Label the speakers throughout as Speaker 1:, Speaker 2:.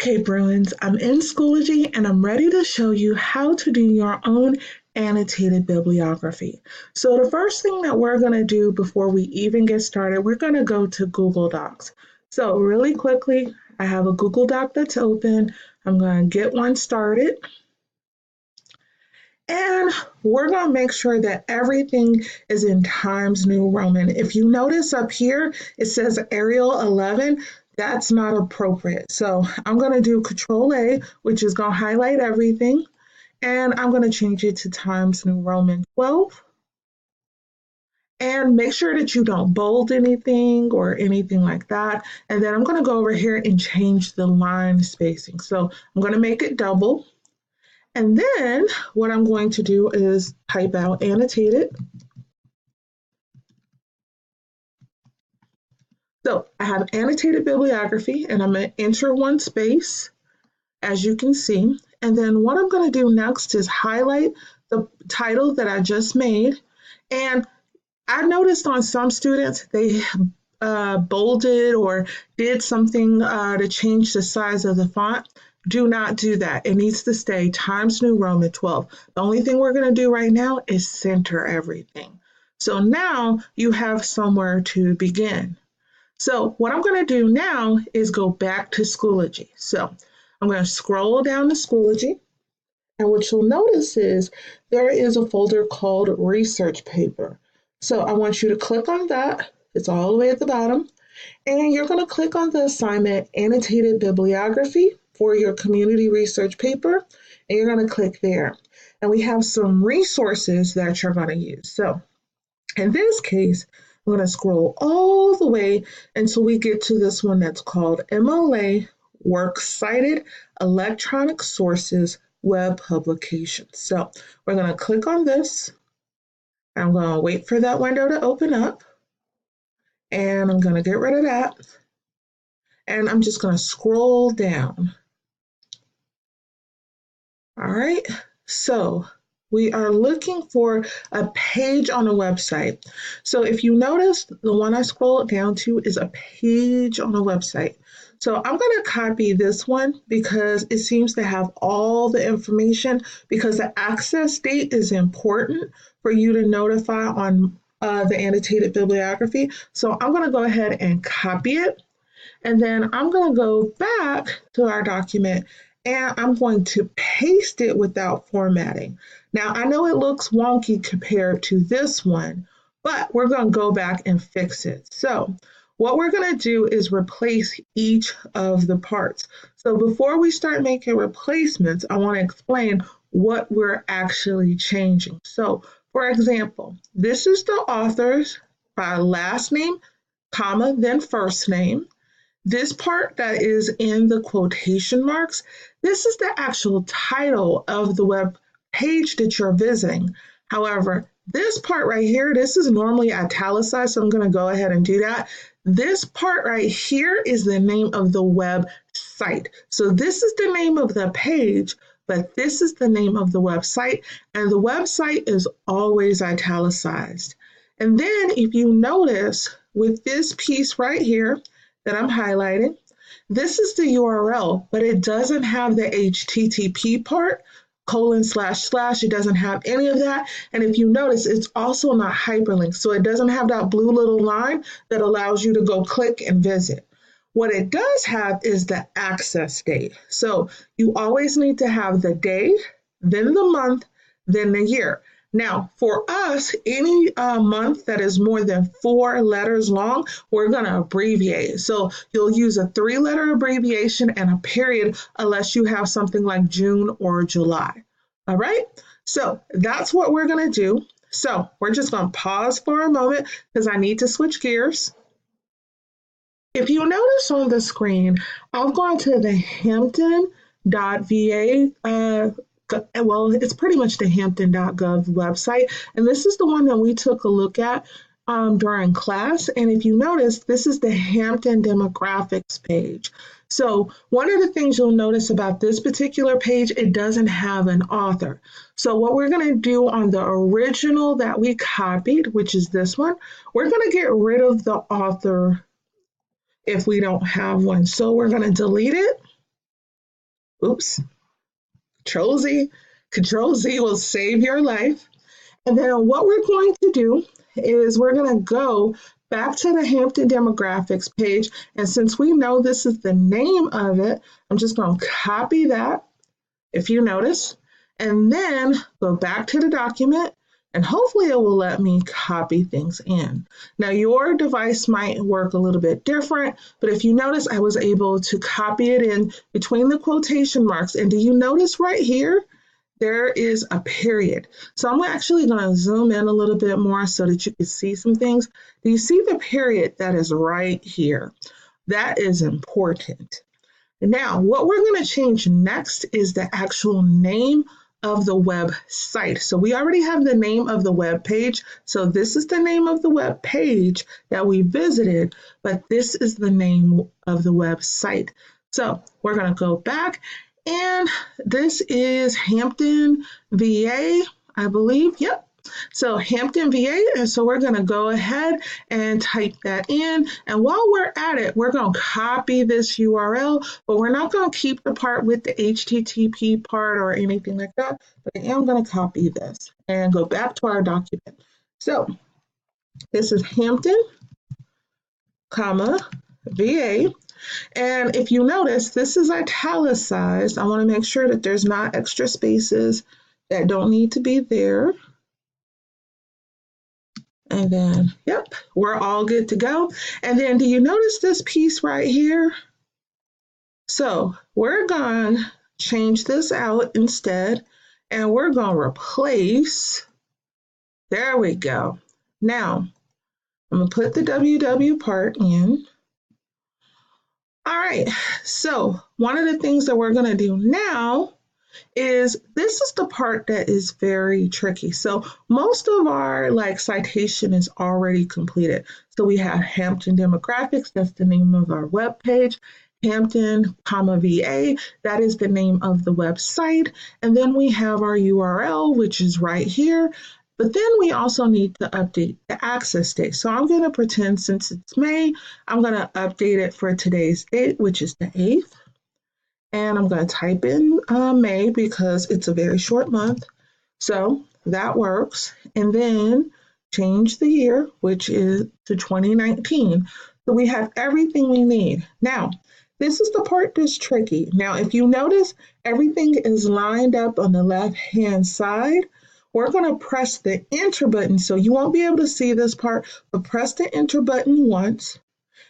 Speaker 1: Okay, Bruins, I'm in Schoology and I'm ready to show you how to do your own annotated bibliography. So the first thing that we're going to do before we even get started, we're going to go to Google Docs. So really quickly, I have a Google Doc that's open. I'm going to get one started. And we're going to make sure that everything is in Times New Roman. If you notice up here, it says Arial 11. That's not appropriate. So I'm going to do Control A, which is going to highlight everything. And I'm going to change it to Times New Roman 12. And make sure that you don't bold anything or anything like that. And then I'm going to go over here and change the line spacing. So I'm going to make it double. And then what I'm going to do is type out annotated. So I have annotated bibliography and I'm going to enter one space, as you can see. And then what I'm going to do next is highlight the title that I just made. And I noticed on some students, they bolded or did something to change the size of the font. Do not do that. It needs to stay Times New Roman 12. The only thing we're going to do right now is center everything. So now you have somewhere to begin. So what I'm going to do now is go back to Schoology. So I'm going to scroll down to Schoology. And what you'll notice is there is a folder called Research Paper. So I want you to click on that. It's all the way at the bottom. And you're going to click on the assignment Annotated Bibliography for your community research paper. And you're going to click there. And we have some resources that you're going to use. So in this case, I'm going to scroll all the way until we get to this one that's called MLA Works Cited Electronic Sources Web Publications. So we're going to click on this. I'm going to wait for that window to open up. And I'm going to get rid of that. And I'm just going to scroll down. All right. So we are looking for a page on a website. So if you notice, the one I scrolled down to is a page on a website. So I'm going to copy this one because it seems to have all the information, because the access date is important for you to notify on the annotated bibliography. So I'm going to go ahead and copy it. And then I'm going to go back to our document and I'm going to paste it without formatting. Now, I know it looks wonky compared to this one, but we're going to go back and fix it. So what we're going to do is replace each of the parts. So before we start making replacements, I want to explain what we're actually changing. So for example, this is the author's by last name, comma, then first name. This part that is in the quotation marks, this is the actual title of the web page that you're visiting. However, this part right here, this is normally italicized, so I'm going to go ahead and do that. This part right here is the name of the website. So this is the name of the page, but this is the name of the website, and the website is always italicized. And then if you notice with this piece right here that I'm highlighting, this is the URL, but it doesn't have the HTTP part, // it doesn't have any of that. And if you notice, it's also not hyperlinked. So it doesn't have that blue little line that allows you to go click and visit. What it does have is the access date. So you always need to have the day, then the month, then the year. Now, for us, any month that is more than 4 letters long, we're going to abbreviate. So you'll use a 3-letter abbreviation and a period unless you have something like June or July. All right? So that's what we're going to do. So we're just going to pause for a moment because I need to switch gears. If you notice on the screen, I've gone to the hampton.va well, it's pretty much the hampton.gov website. And this is the one that we took a look at during class. And if you notice, this is the Hampton demographics page. So one of the things you'll notice about this particular page, it doesn't have an author. So what we're going to do on the original that we copied, which is this one, we're going to get rid of the author if we don't have one. So we're going to delete it. Oops, Control Z. Control Z will save your life. And then what we're going to do is we're going to go back to the Hampton demographics page. And since we know this is the name of it, I'm just going to copy that, if you notice, and then go back to the document, and hopefully it will let me copy things in. Now your device might work a little bit different, but if you notice, I was able to copy it in between the quotation marks. And do you notice right here, there is a period. So I'm actually going to zoom in a little bit more so that you can see some things. Do you see the period that is right here? That is important. Now, what we're going to change next is the actual name of the website. So we already have the name of the web page. So this is the name of the web page that we visited, but this is the name of the website. So we're going to go back, and this is Hampton, VA, I believe. Yep. So Hampton, VA, and so we're going to go ahead and type that in. And while we're at it, we're going to copy this URL, but we're not going to keep the part with the HTTP part or anything like that. But I am going to copy this and go back to our document. So this is Hampton, comma, VA. And if you notice, this is italicized. I want to make sure that there's not extra spaces that don't need to be there. And then, yep, we're all good to go. And then do you notice this piece right here? So we're going to change this out instead, and we're going to replace, there we go. Now, I'm going to put the WW part in. All right, so one of the things that we're going to do now is this is the part that is very tricky. So most of our citation is already completed. So we have Hampton demographics, that's the name of our web page. Hampton, VA, that is the name of the website. And then we have our URL, which is right here. But then we also need to update the access date. So I'm going to pretend, since it's May, I'm going to update it for today's date, which is the 8th. And I'm going to type in May because it's a very short month. So that works. And then change the year, which is to 2019. So we have everything we need. Now, this is the part that's tricky. Now, if you notice, everything is lined up on the left-hand side. We're going to press the enter button. So you won't be able to see this part, but press the enter button once,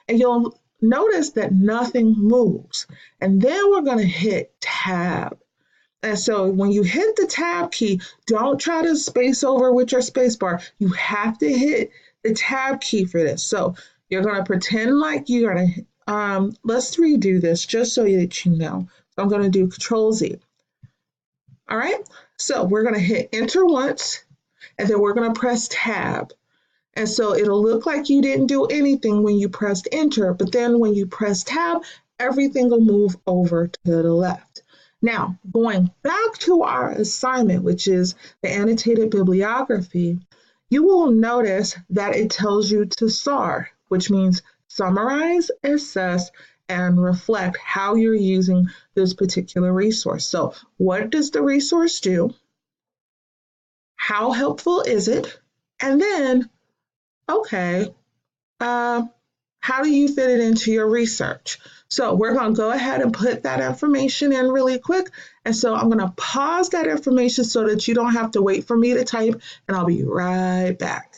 Speaker 1: and you'll notice that nothing moves. And then we're going to hit tab. And so when you hit the tab key, don't try to space over with your space bar. You have to hit the tab key for this. So you're going to pretend like you're going to, let's redo this just so that you know. So I'm going to do Control Z. All right. So we're going to hit enter once, and then we're going to press tab. And so it'll look like you didn't do anything when you pressed enter, but then when you press tab, everything will move over to the left. Now, going back to our assignment, which is the annotated bibliography, you will notice that it tells you to SAR, which means summarize, assess, and reflect how you're using this particular resource. So what does the resource do? How helpful is it? And then, okay, how do you fit it into your research? So we're going to go ahead and put that information in really quick. And so I'm going to pause that information so that you don't have to wait for me to type, and I'll be right back.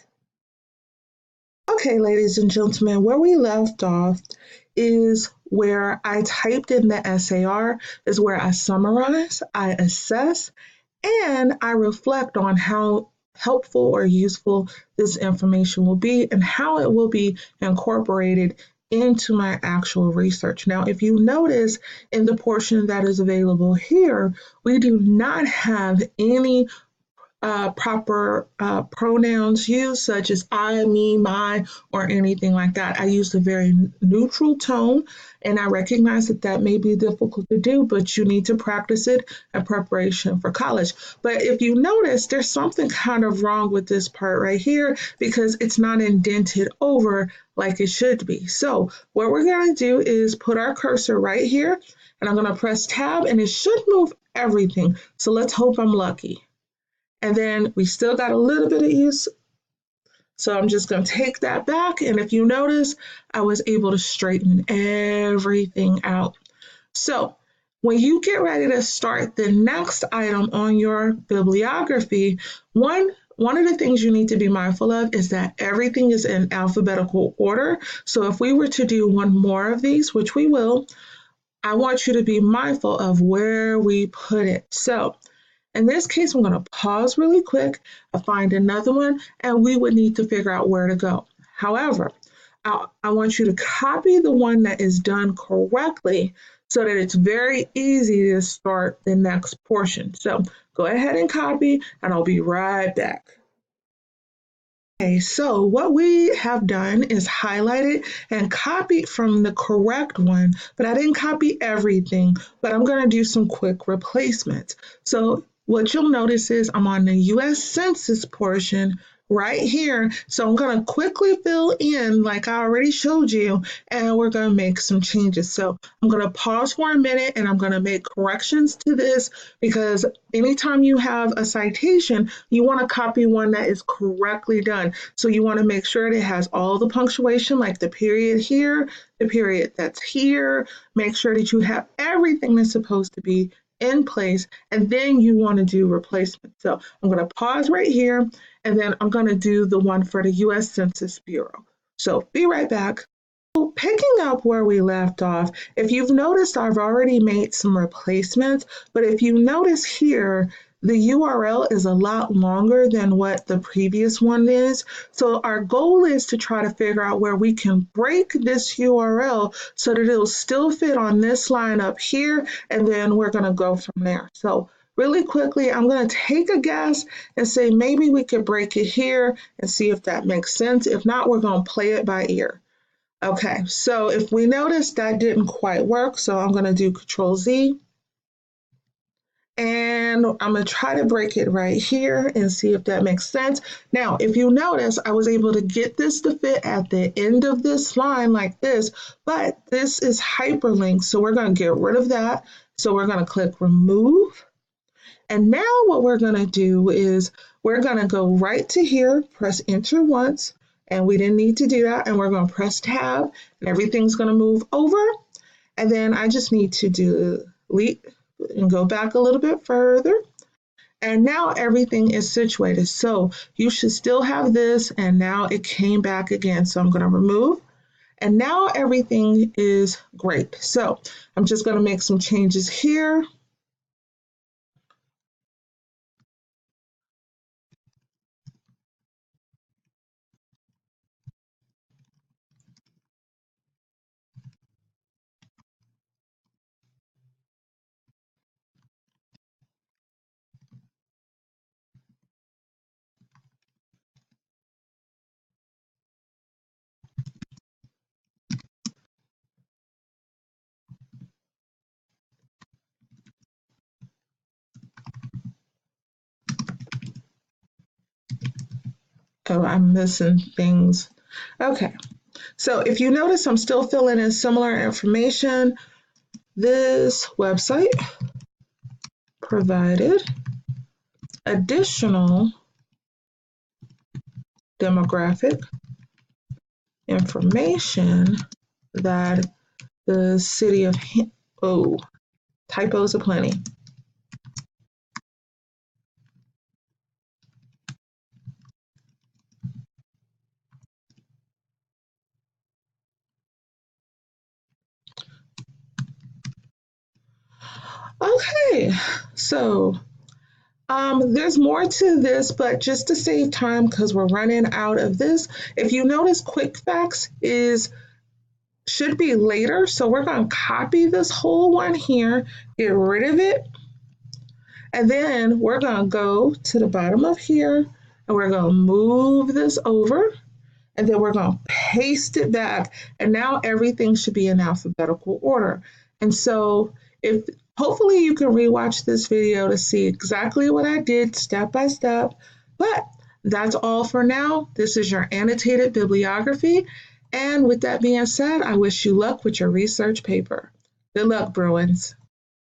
Speaker 1: Okay, ladies and gentlemen, where we left off is where I typed in the SAR, is where I summarize, I assess, and I reflect on how helpful or useful this information will be and how it will be incorporated into my actual research. Now, if you notice in the portion that is available here, we do not have any proper pronouns used, such as I, me, my, or anything like that. I used a very neutral tone, and I recognize that that may be difficult to do, but you need to practice it in preparation for college. But if you notice, there's something kind of wrong with this part right here because it's not indented over like it should be. So what we're going to do is put our cursor right here, and I'm going to press tab and it should move everything. So let's hope I'm lucky. And then we still got a little bit of use. So I'm just going to take that back. And if you notice, I was able to straighten everything out. So when you get ready to start the next item on your bibliography, one of the things you need to be mindful of is that everything is in alphabetical order. So if we were to do one more of these, which we will, I want you to be mindful of where we put it. So in this case, I'm going to pause really quick, find another one, and we would need to figure out where to go. However, I want you to copy the one that is done correctly so that it's very easy to start the next portion. So go ahead and copy, and I'll be right back. Okay, so what we have done is highlighted and copied from the correct one, but I didn't copy everything, but I'm going to do some quick replacements. So what you'll notice is I'm on the US Census portion right here. So I'm going to quickly fill in like I already showed you, and we're going to make some changes. So I'm going to pause for a minute and I'm going to make corrections to this because anytime you have a citation, you want to copy one that is correctly done. So you want to make sure that it has all the punctuation, like the period here, the period that's here. Make sure that you have everything that's supposed to be in place, and then you want to do replacement. So I'm going to pause right here, and then I'm going to do the one for the US Census Bureau. So be right back. So picking up where we left off, if you've noticed, I've already made some replacements, but if you notice here, the URL is a lot longer than what the previous one is. So our goal is to try to figure out where we can break this URL so that it'll still fit on this line up here, and then we're going to go from there. So really quickly, I'm going to take a guess and say maybe we could break it here and see if that makes sense. If not, we're going to play it by ear. Okay, so if we notice that didn't quite work, so I'm going to do Control Z. And I'm going to try to break it right here and see if that makes sense. Now, if you notice, I was able to get this to fit at the end of this line like this, but this is hyperlinked, so we're going to get rid of that. So we're going to click Remove. And now what we're going to do is we're going to go right to here, press Enter once, and we didn't need to do that, and we're going to press Tab, and everything's going to move over. And then I just need to delete and go back a little bit further. And now everything is situated. So you should still have this, and now it came back again. So I'm going to remove, and now everything is great. So I'm just going to make some changes here. Oh, I'm missing things. Okay, so if you notice, I'm still filling in similar information. This website provided additional demographic information that the city of, oh, typos aplenty. Okay, so there's more to this, but just to save time because we're running out of this, if you notice, quick facts should be later. So we're going to copy this whole one here, get rid of it, and then we're going to go to the bottom of here and we're going to move this over, and then we're going to paste it back, and now everything should be in alphabetical order. And so if hopefully you can rewatch this video to see exactly what I did step by step, but that's all for now. This is your annotated bibliography, and with that being said, I wish you luck with your research paper. Good luck, Bruins.